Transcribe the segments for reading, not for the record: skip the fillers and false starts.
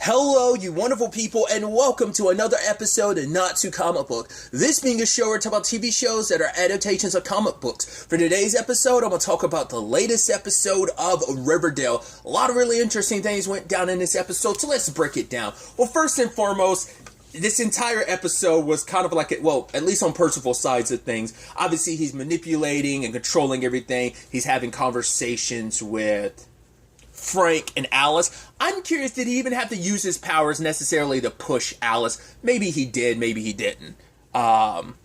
Hello, you wonderful people, and welcome to another episode of Not Too Comic Book. This being a show where I talk about TV shows that are adaptations of comic books. For today's episode, I'm going to talk about the latest episode of Riverdale. A lot of really interesting things went down in this episode, so let's break it down. Well, first and foremost, this entire episode was kind of like, at least on Percival's sides of things. Obviously, he's manipulating and controlling everything. He's having conversations with Frank and Alice. I'm curious, did he even have to use his powers necessarily to push Alice? Maybe he did, maybe he didn't. But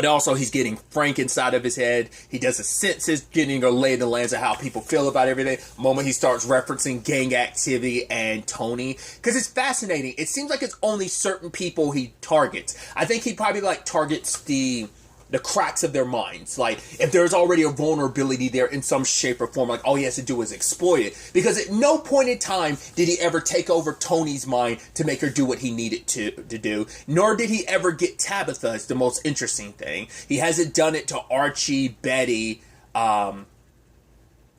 also he's getting Frank inside of his head. He does the senses, getting a lay of the lands of how people feel about everything. The moment he starts referencing gang activity and Tony. Because it's fascinating. It seems like it's only certain people he targets. I think he probably targets the cracks of their minds. Like, if there's already a vulnerability there in some shape or form, all he has to do is exploit it. Because at no point in time did he ever take over Tony's mind to make her do what he needed to do. Nor did he ever get Tabitha. It's the most interesting thing. He hasn't done it to Archie, Betty.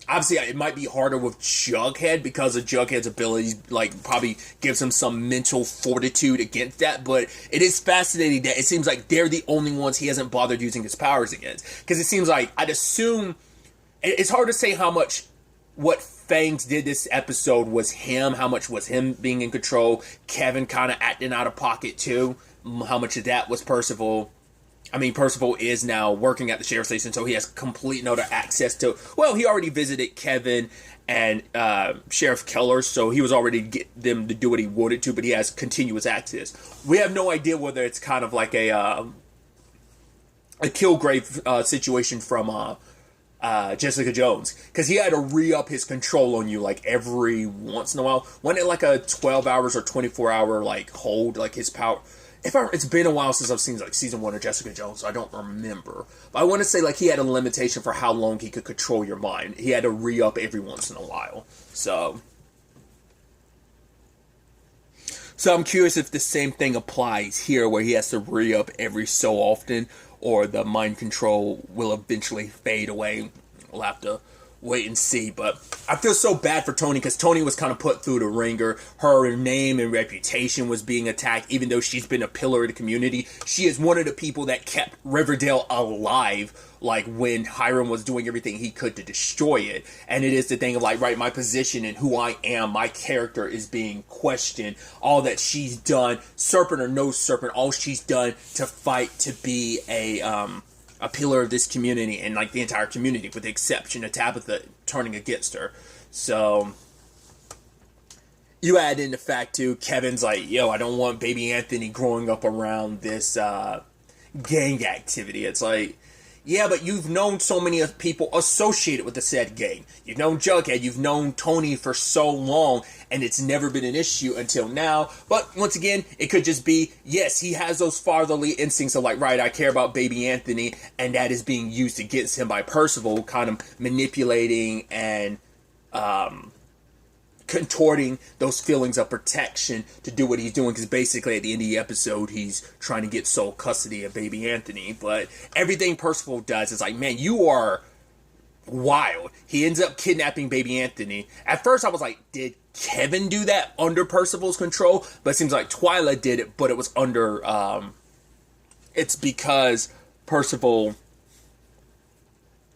Obviously, it might be harder with Jughead because of Jughead's abilities, probably gives him some mental fortitude against that. But it is fascinating that it seems like they're the only ones he hasn't bothered using his powers against. Because it seems like, I'd assume, it's hard to say how much what Fangs did this episode was him, how much was him being in control, Kevin kind of acting out of pocket too, how much of that was Percival. I mean, Percival is now working at the sheriff's station, so he has complete and utter access to... Well, he already visited Kevin and Sheriff Keller, so he was already getting them to do what he wanted to, but he has continuous access. We have no idea whether it's kind of like a Kilgrave situation from Jessica Jones, because he had to re-up his control on you every once in a while. Wasn't it a 12 hours or 24-hour hold, his power... It's been a while since I've seen season 1 of Jessica Jones, so I don't remember. But I want to say he had a limitation for how long he could control your mind. He had to re-up every once in a while. So I'm curious if the same thing applies here, where he has to re-up every so often, or the mind control will eventually fade away. We'll have to wait and see. But I feel so bad for Tony, because Tony was kind of put through the ringer. Her name and reputation was being attacked, even though she's been a pillar of the community. She is one of the people that kept Riverdale alive, when Hiram was doing everything he could to destroy it. And it is the thing of my position and who I am, my character is being questioned. All that she's done, Serpent or no Serpent, all she's done to fight to be a pillar of this community and the entire community, with the exception of Tabitha turning against her. So you add in the fact too, Kevin's yo, I don't want baby Anthony growing up around this gang activity. It's yeah, but you've known so many people associated with the said gang. You've known Jughead, you've known Tony for so long, and it's never been an issue until now. But once again, it could just be, yes, he has those fatherly instincts of right, I care about baby Anthony, and that is being used against him by Percival, kind of manipulating and contorting those feelings of protection to do what he's doing, because basically at the end of the episode he's trying to get sole custody of baby Anthony. But everything Percival does is man, you are wild. He ends up kidnapping baby Anthony. At first I was did Kevin do that under Percival's control? But it seems like Twyla did it, but it was under it's because Percival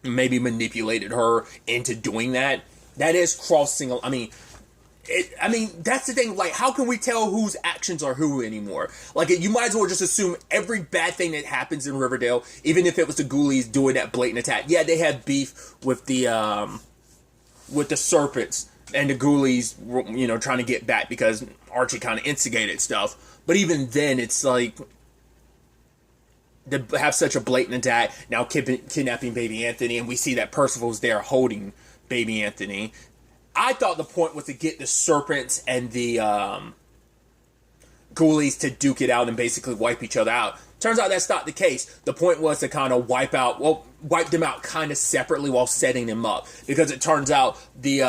maybe manipulated her into doing that. That is crossing, that's the thing, how can we tell whose actions are who anymore? You might as well just assume every bad thing that happens in Riverdale, even if it was the Ghoulies doing that blatant attack. Yeah, they had beef with the Serpents, and the Ghoulies, trying to get back because Archie kind of instigated stuff. But even then, it's to have such a blatant attack, now kidnapping baby Anthony, and we see that Percival's there holding baby Anthony. I thought the point was to get the Serpents and the Ghoulies to duke it out and basically wipe each other out. Turns out that's not the case. The point was to kind of wipe them out kind of separately while setting them up. Because it turns out the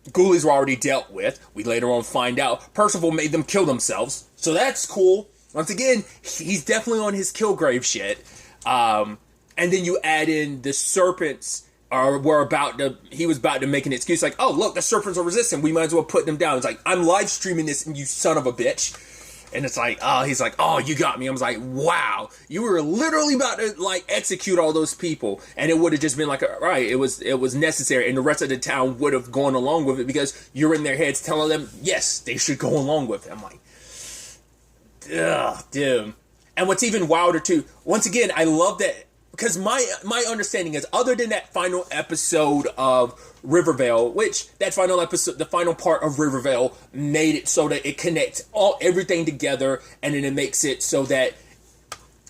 Ghoulies were already dealt with. We later on find out Percival made them kill themselves. So that's cool. Once again, he's definitely on his Kilgrave shit. And then you add in the Serpents he was about to make an excuse like, oh, look, the Serpents are resistant. We might as well put them down. It's like, I'm live streaming this, and you son of a bitch. And it's like, he's like, oh, you got me. I was like, wow, you were literally about to like execute all those people. And it would have just been like, right, it was necessary. And the rest of the town would have gone along with it because you're in their heads telling them, yes, they should go along with it. I'm like, ugh, dude. And what's even wilder too, once again, I love that. Because my understanding is, other than that final episode of Riverdale, which that final episode, the final part of Riverdale, made it so that it connects everything together, and then it makes it so that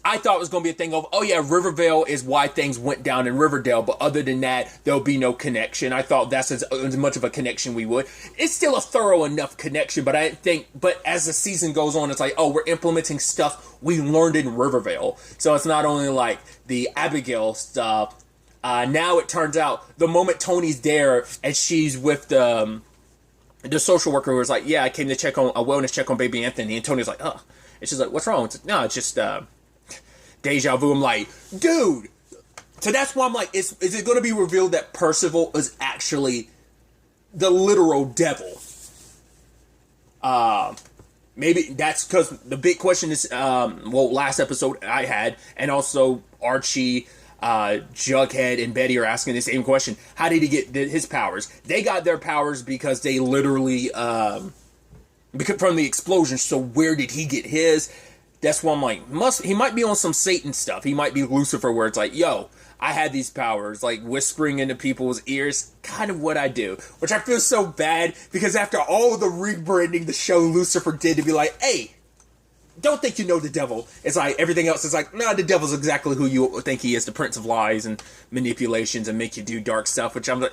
I thought it was going to be a thing of, oh yeah, Riverdale is why things went down in Riverdale, but other than that, there'll be no connection. I thought that's as much of a connection we would. It's still a thorough enough connection, but but as the season goes on, it's like, oh, we're implementing stuff we learned in Riverdale. So it's not only like the Abigail stuff. Now it turns out the moment Tony's there and she's with the social worker who was like, yeah, I came to check on a wellness check on baby Anthony, and Tony's like, oh, and she's like, what's wrong? It's like, no, it's just deja vu. I'm like, dude. So that's why I'm like, is it going to be revealed that Percival is actually the literal devil? Maybe that's because the big question is, last episode I had, and also Archie, Jughead, and Betty are asking the same question. How did he get his powers? They got their powers because they literally, because from the explosion. So where did he get his? That's why I'm like, he might be on some Satan stuff. He might be Lucifer, where it's like, yo, I had these powers, like whispering into people's ears, kind of what I do. Which I feel so bad, because after all the rebranding the show Lucifer did to be like, hey, don't think you know the devil. It's like, everything else is like, nah, the devil's exactly who you think he is, the prince of lies and manipulations and make you do dark stuff, which I'm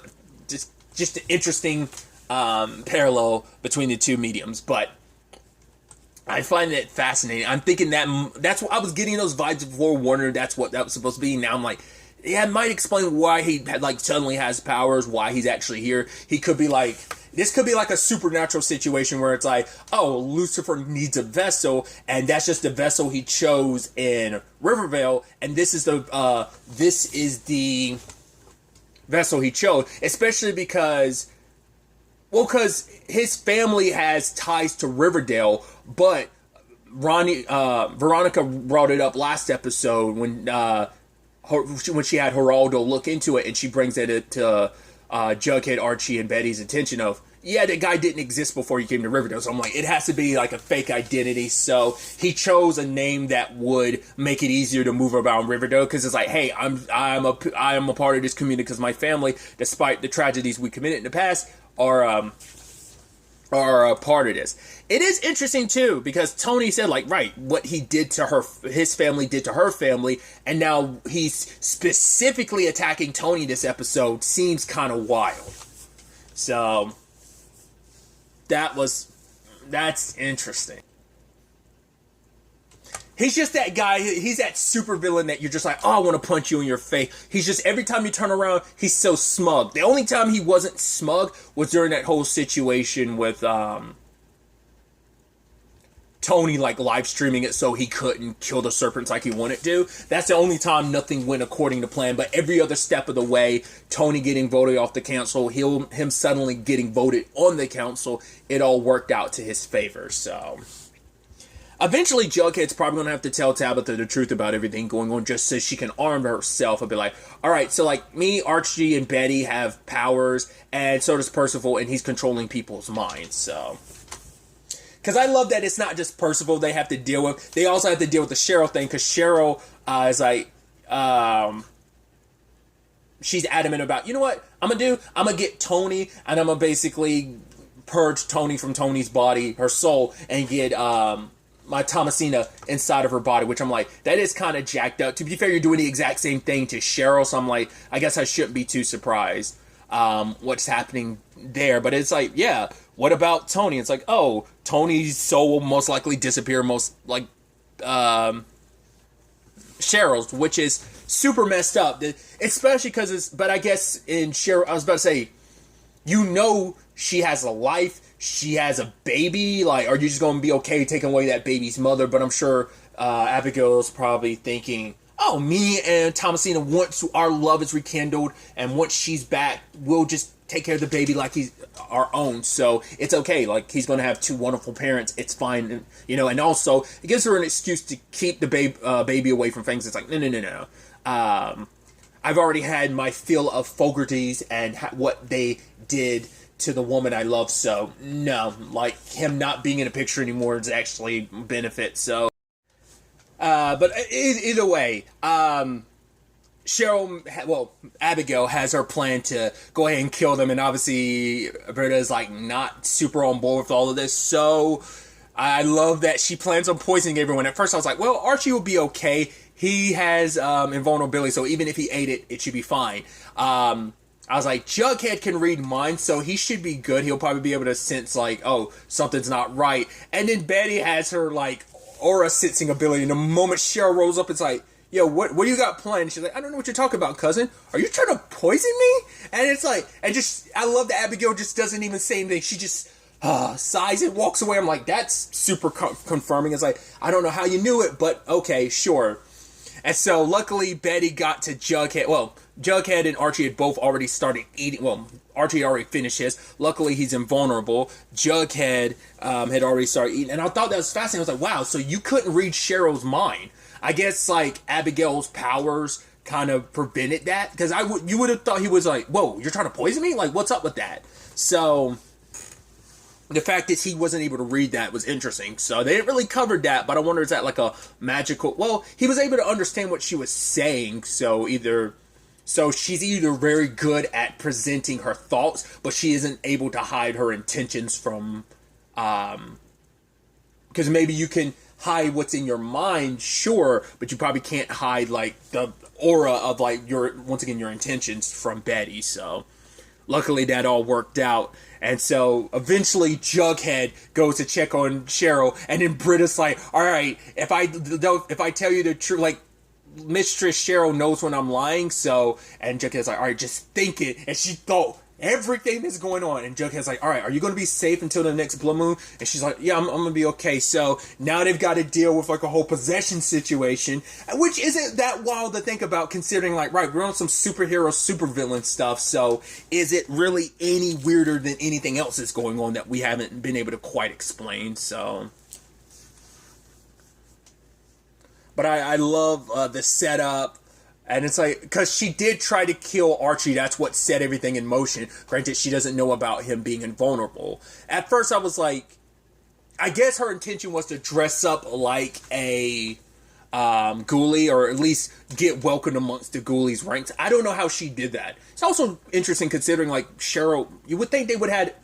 just an interesting parallel between the two mediums. But I find it fascinating. I'm thinking that's what I was getting those vibes before Warner. That's what that was supposed to be. Now I'm like, yeah, it might explain why he had like suddenly has powers, why he's actually here. He could be like, this could be like a supernatural situation where it's like, oh, Lucifer needs a vessel, and that's just the vessel he chose in Riverdale, and this is the vessel he chose, especially because his family has ties to Riverdale, but Veronica brought it up last episode when she had Geraldo look into it, and she brings it to Jughead, Archie, and Betty's attention of, yeah, the guy didn't exist before he came to Riverdale. So I'm like, it has to be like a fake identity. So he chose a name that would make it easier to move around Riverdale, because it's like, hey, I'm a part of this community because my family, despite the tragedies we committed in the past, are a part of this. It is interesting too, because Tony said, like, right, what he did to his family did to her family, and now he's specifically attacking Tony this episode. Seems kind of wild. So that's interesting. He's just that guy. He's that super villain that you're just like, oh, I want to punch you in your face. He's just, every time you turn around, he's so smug. The only time he wasn't smug was during that whole situation with Tony, like, live streaming it so he couldn't kill the serpents like he wanted to. That's the only time nothing went according to plan. But every other step of the way, Tony getting voted off the council, him suddenly getting voted on the council, it all worked out to his favor. So eventually, Jughead's probably going to have to tell Tabitha the truth about everything going on, just so she can arm herself and be like, all right, so like me, Archie, and Betty have powers, and so does Percival, and he's controlling people's minds. So, because I love that it's not just Percival they have to deal with. They also have to deal with the Cheryl thing, because Cheryl is like, she's adamant about, you know what I'm going to do? I'm going to get Tony, and I'm going to basically purge Tony from Tony's body, her soul, and get my Thomasina inside of her body, which I'm like, that is kind of jacked up. To be fair, you're doing the exact same thing to Cheryl, so I'm like, I guess I shouldn't be too surprised what's happening there. But it's like, yeah, what about Tony? It's like, oh, Tony's soul will most likely disappear, most like Cheryl's, which is super messed up, especially because but I guess in Cheryl, I was about to say, you know, she has a life, she has a baby, like, are you just going to be okay taking away that baby's mother? But I'm sure Abigail's probably thinking, oh, me and Thomasina, once our love is rekindled and once she's back, we'll just take care of the baby like he's our own. So it's okay. Like, he's going to have two wonderful parents. It's fine. And, and also it gives her an excuse to keep the baby away from things. It's like, no. I've already had my fill of Fogarty's and what they did to the woman I love. So no, like, him not being in a picture anymore is actually benefit. So, but either way, Abigail has her plan to go ahead and kill them, and obviously Berta is like not super on board with all of this. So I love that she plans on poisoning everyone. At first I was like, well, Archie will be okay. He has invulnerability, so even if he ate it, it should be fine. I was like, Jughead can read minds, so he should be good. He'll probably be able to sense, like, oh, something's not right. And then Betty has her, like, aura sensing ability, and the moment Cheryl rolls up, it's like, yo, what do you got planned? She's like, I don't know what you're talking about, cousin. Are you trying to poison me? And it's like, I love that Abigail just doesn't even say anything. She just sighs and walks away. I'm like, that's super confirming. It's like, I don't know how you knew it, but okay, sure. And so, luckily, Betty got to Jughead. Well, Jughead and Archie had both already started eating. Well, Archie had already finished his. Luckily, he's invulnerable. Jughead had already started eating. And I thought that was fascinating. I was like, wow, so you couldn't read Cheryl's mind. I guess, like, Abigail's powers kind of prevented that. Because you would have thought he was like, whoa, you're trying to poison me? Like, what's up with that? So the fact that he wasn't able to read that was interesting. So they didn't really cover that, but I wonder, is that like a magical... Well, he was able to understand what she was saying, so she's either very good at presenting her thoughts, but she isn't able to hide her intentions from... Because maybe you can hide what's in your mind, sure, but you probably can't hide, like, the aura of, like, your intentions from Betty, so... Luckily, that all worked out. And so, eventually, Jughead goes to check on Cheryl, and then Britta's like, alright, if I tell you the truth, like, Mistress Cheryl knows when I'm lying, so, and Jughead's like, alright, just think it, and she thought everything that's going on, and Jughead's like, alright, are you going to be safe until the next blue moon? And she's like, yeah, I'm going to be okay. So now they've got to deal with, like, a whole possession situation, which isn't that wild to think about, considering, like, right, we're on some superhero, supervillain stuff, so is it really any weirder than anything else that's going on that we haven't been able to quite explain? So, but I love the setup. And it's like, because she did try to kill Archie, that's what set everything in motion. Granted, she doesn't know about him being invulnerable. At first, I was like, I guess her intention was to dress up like a ghoulie, or at least get welcomed amongst the ghoulies' ranks. I don't know how she did that. It's also interesting considering, like, Cheryl, you would think they would have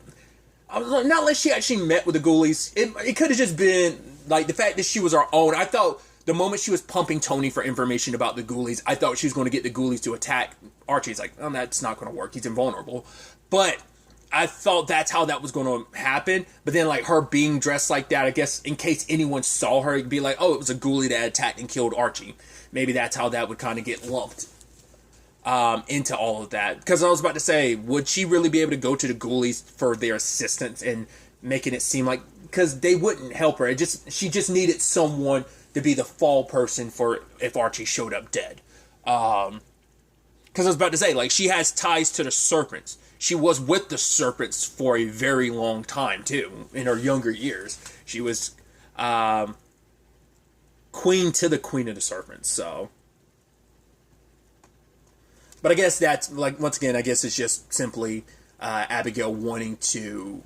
I was like, not unless she actually met with the ghoulies. It could have just been, like, the fact that she was our own. I thought... The moment she was pumping Tony for information about the ghoulies, I thought she was going to get the ghoulies to attack Archie. It's like, oh, that's not going to work. He's invulnerable. But I thought that's how that was going to happen. But then, like, her being dressed like that, I guess in case anyone saw her, it'd be like, oh, it was a ghoulie that attacked and killed Archie. Maybe that's how that would kind of get lumped into all of that. Because I was about to say, would she really be able to go to the ghoulies for their assistance and making it seem like... Because they wouldn't help her. She just needed someone to be the fall person for if Archie showed up dead. Because I was about to say, like, she has ties to the Serpents. She was with the Serpents for a very long time, too, in her younger years. She was queen to the Queen of the Serpents, so... But I guess that's, like, once again, I guess it's just simply Abigail wanting to...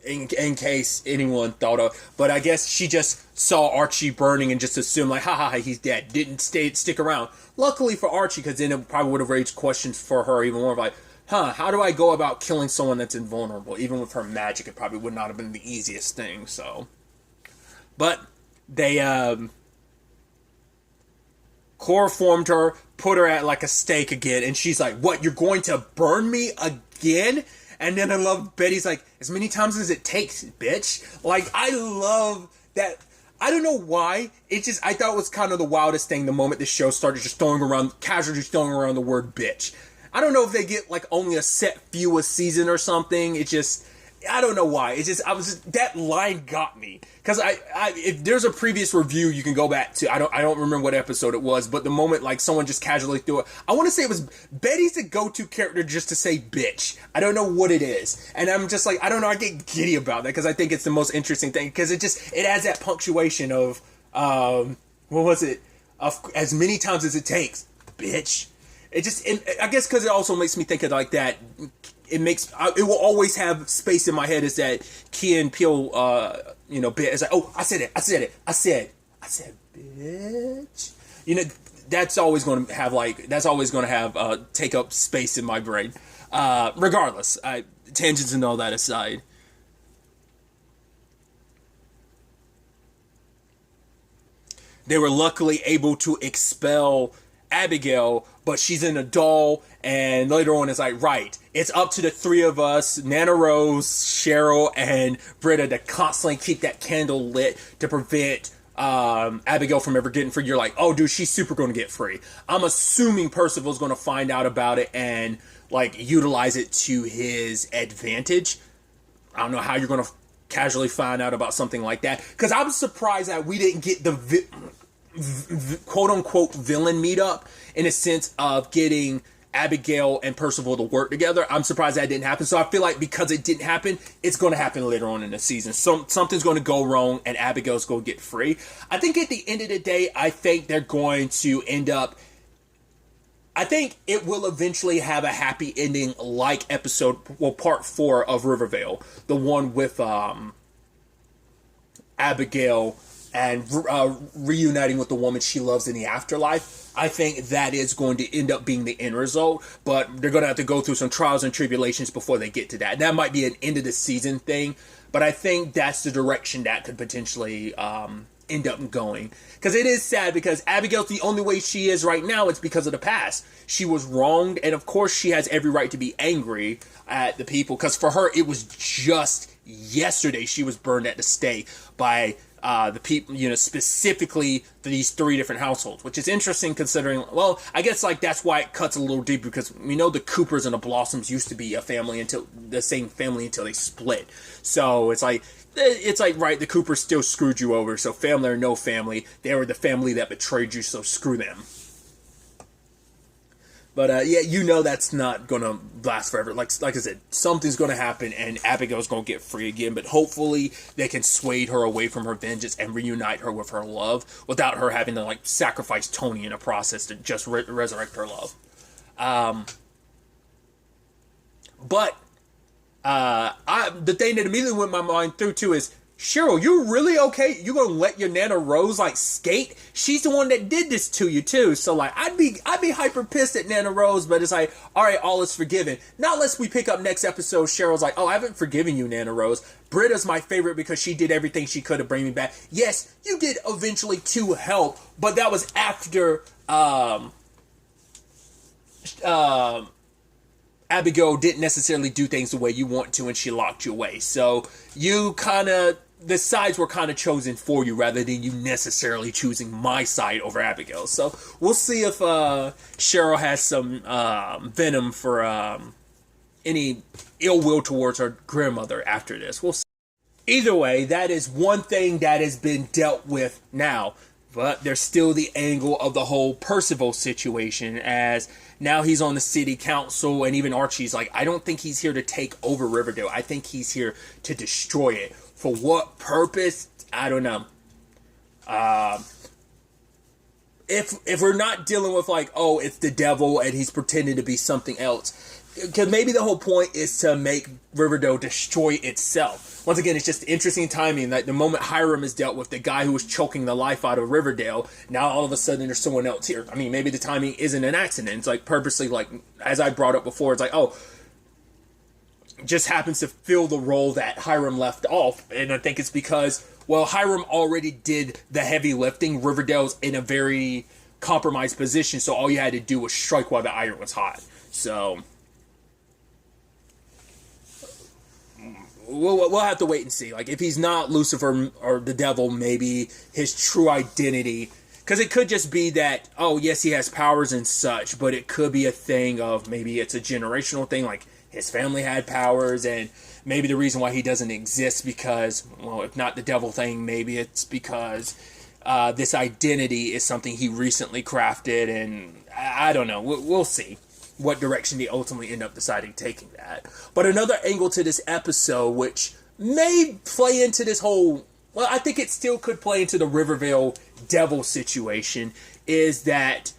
In case anyone thought of, but I guess she just saw Archie burning and just assumed, like, ha, he's dead. Didn't stick around. Luckily for Archie, because then it probably would have raised questions for her even more, like, how do I go about killing someone that's invulnerable? Even with her magic, it probably would not have been the easiest thing, so. But they, chloroformed her, put her at, like, a stake again, and she's like, what, you're going to burn me again? And then I love Betty's like, as many times as it takes, bitch. Like, I love that. I don't know why. It just, I thought it was kind of the wildest thing the moment the show started just casually throwing around the word bitch. I don't know if they get, like, only a set few a season or something. It just, I don't know why. It's just that line got me because if there's a previous review you can go back to. I don't remember what episode it was, but the moment like someone just casually threw it, I want to say it was Betty's the go-to character just to say bitch. I don't know what it is, and I'm just like I don't know. I get giddy about that because I think it's the most interesting thing because it adds that punctuation of what was it? Of as many times as it takes, bitch. I guess because it also makes me think of like that. It will always have space in my head is that Key and Peele, bit. It's like, oh, I said it, bitch. That's always going to have take up space in my brain. Regardless, tangents and all that aside. They were luckily able to expel Abigail, but she's in a doll, and later on it's like, right, it's up to the three of us, Nana Rose, Cheryl, and Britta, to constantly keep that candle lit to prevent Abigail from ever getting free. You're like, oh, dude, she's super going to get free. I'm assuming Percival's going to find out about it and, like, utilize it to his advantage. I don't know how you're going to casually find out about something like that, because I'm surprised that we didn't get the quote-unquote villain meetup in a sense of getting Abigail and Percival to work together. I'm surprised that didn't happen. So I feel like because it didn't happen, it's going to happen later on in the season. Something's going to go wrong and Abigail's going to get free. I think at the end of the day, I think they're going to end up... I think it will eventually have a happy ending like part 4 of Riverdale. The one with Abigail and reuniting with the woman she loves in the afterlife. I think that is going to end up being the end result, but they're going to have to go through some trials and tribulations before they get to that. That might be an end of the season thing, but I think that's the direction that could potentially end up going. Because it is sad, because Abigail's the only way she is right now, it's because of the past. She was wronged, and of course she has every right to be angry at the people, because for her, it was just yesterday she was burned at the stake by the people, specifically these 3 different households, which is interesting considering, well, I guess like that's why it cuts a little deeper, because we know the Coopers and the Blossoms used to be the same family until they split. So it's like, right, the Coopers still screwed you over, so family or no family, they were the family that betrayed you, so screw them. But that's not going to last forever. Like I said, something's going to happen and Abigail's going to get free again. But hopefully they can sway her away from her vengeance and reunite her with her love without her having to sacrifice Tony in a process to just resurrect her love. The thing that immediately went my mind through too is, Cheryl, you really okay? You gonna let your Nana Rose skate? She's the one that did this to you too. So I'd be hyper pissed at Nana Rose, but it's like, all right, all is forgiven. Not unless we pick up next episode. Cheryl's like, oh, I haven't forgiven you, Nana Rose. Britta's my favorite because she did everything she could to bring me back. Yes, you did eventually to help, but that was after Abigail didn't necessarily do things the way you want to, and she locked you away. So the sides were kind of chosen for you rather than you necessarily choosing my side over Abigail. So we'll see if Cheryl has some venom for any ill will towards her grandmother after this. We'll see. Either way, that is one thing that has been dealt with now. But there's still the angle of the whole Percival situation, as now he's on the city council, and even Archie's like, I don't think he's here to take over Riverdale. I think he's here to destroy it. For what purpose? I don't know. If we're not dealing with it's the devil and he's pretending to be something else, because maybe the whole point is to make Riverdale destroy itself. Once again, it's just interesting timing that the moment Hiram is dealt with, the guy who was choking the life out of Riverdale, now all of a sudden there's someone else here. I mean, maybe the timing isn't an accident. It's purposely, as I brought up before, it's just happens to fill the role that Hiram left off. And I think it's because, well, Hiram already did the heavy lifting. Riverdale's in a very compromised position, so all you had to do was strike while the iron was hot. So we'll have to wait and see. If he's not Lucifer or the devil, maybe his true identity, because it could just be that, oh yes, he has powers and such, but it could be a thing of maybe it's a generational thing, his family had powers, and maybe the reason why he doesn't exist because, well, if not the devil thing, maybe it's because this identity is something he recently crafted, and I don't know. We'll see what direction they ultimately end up deciding taking that. But another angle to this episode, which may play into this whole, well, I think it still could play into the Riverdale devil situation, is that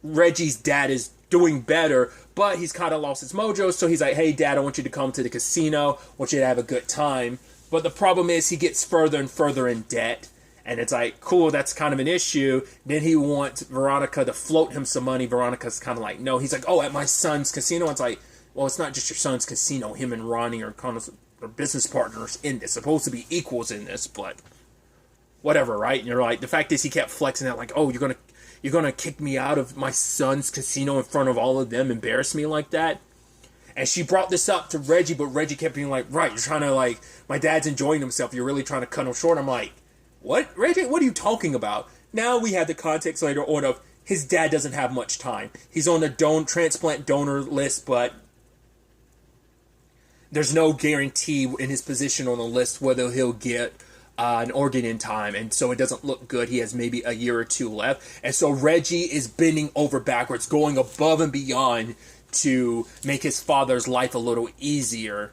Reggie's dad is doing better, but he's kind of lost his mojo, so he's like, hey, Dad, I want you to come to the casino, I want you to have a good time. But the problem is he gets further and further in debt, and it's like, cool, that's kind of an issue. Then he wants Veronica to float him some money. Veronica's kind of like, no. He's like, oh, at my son's casino? It's like, well, it's not just your son's casino. Him and Ronnie are kind of business partners in this. Supposed to be equals in this, but whatever, right? And you're like, the fact is he kept flexing out like, oh, you're gonna kick me out of my son's casino in front of all of them, embarrass me like that? And she brought this up to Reggie, but Reggie kept being like, right, you're trying to, like, my dad's enjoying himself, you're really trying to cut him short. I'm like, what, Reggie? What are you talking about? Now we have the context later on of his dad doesn't have much time. He's on the transplant donor list, but there's no guarantee in his position on the list whether he'll get an organ in time, and so it doesn't look good. He has maybe a year or two left, and so Reggie is bending over backwards, going above and beyond to make his father's life a little easier,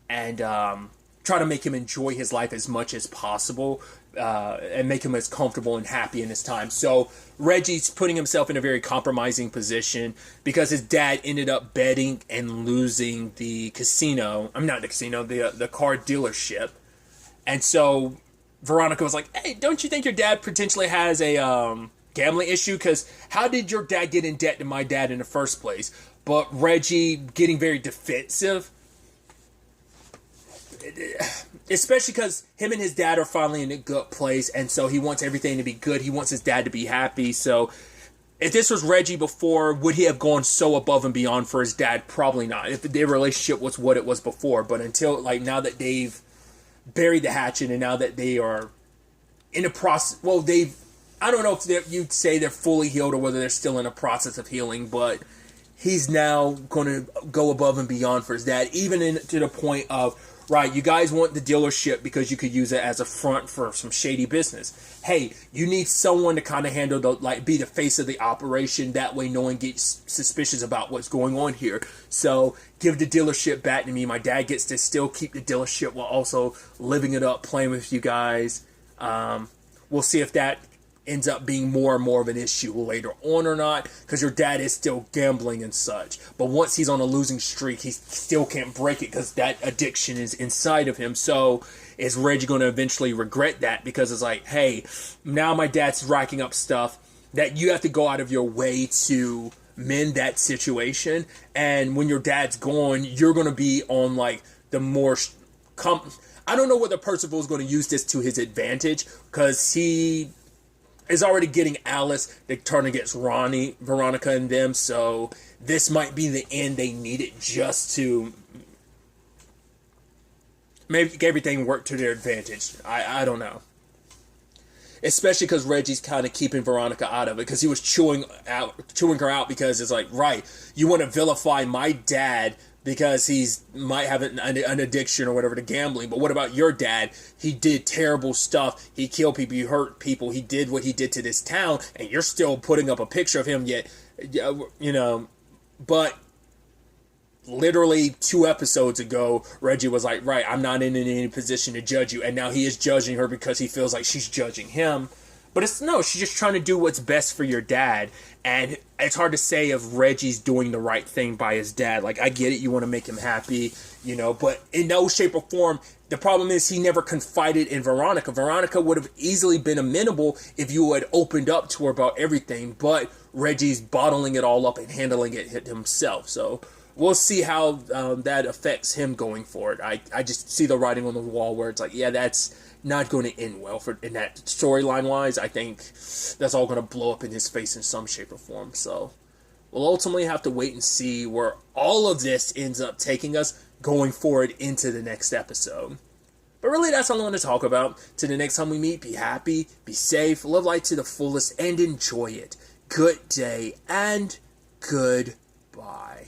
and try to make him enjoy his life as much as possible, and make him as comfortable and happy in his time. So Reggie's putting himself in a very compromising position because his dad ended up betting and losing the casino. I'm not the casino, the car dealership. And so Veronica was like, hey, don't you think your dad potentially has a gambling issue? Because how did your dad get in debt to my dad in the first place? But Reggie getting very defensive, especially because him and his dad are finally in a good place, and so he wants everything to be good. He wants his dad to be happy. So if this was Reggie before, would he have gone so above and beyond for his dad? Probably not, if their relationship was what it was before. But until, like, now that they've buried the hatchet, and now that they are in a process, well, I don't know if you'd say they're fully healed or whether they're still in a process of healing, but he's now going to go above and beyond for his dad, even to the point of, right, you guys want the dealership because you could use it as a front for some shady business. Hey, you need someone to kind of handle be the face of the operation. That way no one gets suspicious about what's going on here. So give the dealership back to me. My dad gets to still keep the dealership while also living it up, playing with you guys. We'll see if that ends up being more and more of an issue later on or not, because your dad is still gambling and such. But once he's on a losing streak, he still can't break it because that addiction is inside of him. So is Reggie going to eventually regret that? Because it's like, hey, now my dad's racking up stuff that you have to go out of your way to mend that situation. And when your dad's gone, you're going to be on like the more I don't know whether Percival is going to use this to his advantage, because he is already getting Alice to turn against Ronnie, Veronica, and them. So this might be the end they needed just to make everything work to their advantage. I don't know. Especially because Reggie's kind of keeping Veronica out of it, because he was chewing her out because it's like, right, you want to vilify my dad because he's might have an addiction or whatever to gambling. But what about your dad? He did terrible stuff. He killed people. He hurt people. He did what he did to this town. And you're still putting up a picture of him yet, you know. But literally 2 episodes ago, Reggie was like, right, I'm not in any position to judge you. And now he is judging her because he feels like she's judging him. But she's just trying to do what's best for your dad. And it's hard to say if Reggie's doing the right thing by his dad. Like, I get it, you want to make him happy, you know, but in no shape or form, the problem is he never confided in Veronica. Veronica would have easily been amenable if you had opened up to her about everything, but Reggie's bottling it all up and handling it himself. So we'll see how that affects him going forward. I just see the writing on the wall where it's like, yeah, that's not going to end well in that storyline wise. I think that's all going to blow up in his face in some shape or form. So we'll ultimately have to wait and see where all of this ends up taking us going forward into the next episode. But really, that's all I want to talk about. Till the next time we meet, be happy, be safe, live life to the fullest, and enjoy it. Good day and goodbye.